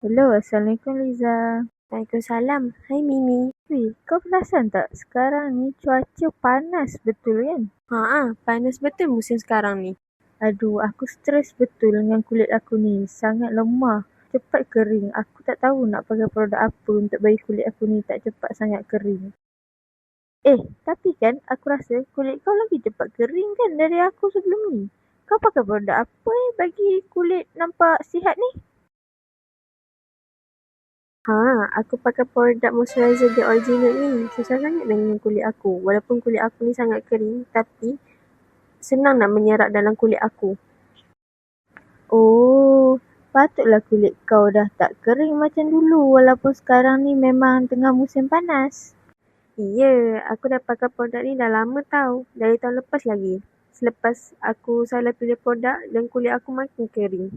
Hello, Assalamualaikum Liza. Waalaikumsalam. Hai Mimi. Weh, kau perasan tak sekarang ni cuaca panas betul kan? Panas betul musim sekarang ni. Aduh, aku stres betul dengan kulit aku ni. Sangat lemah. Cepat kering. Aku tak tahu nak pakai produk apa untuk bagi kulit aku ni tak cepat sangat kering. Tapi kan aku rasa kulit kau lagi cepat kering kan dari aku sebelum ni. Kau pakai produk apa bagi kulit nampak sihat ni? Aku pakai produk moisturizer The Original ni. Susah sangat dengan kulit aku. Walaupun kulit aku ni sangat kering, tapi senang nak menyerap dalam kulit aku. Oh, patutlah kulit kau dah tak kering macam dulu walaupun sekarang ni memang tengah musim panas. Ya, aku dah pakai produk ni dah lama tau. Dari tahun lepas lagi. Selepas aku salah pilih produk dan kulit aku makin kering.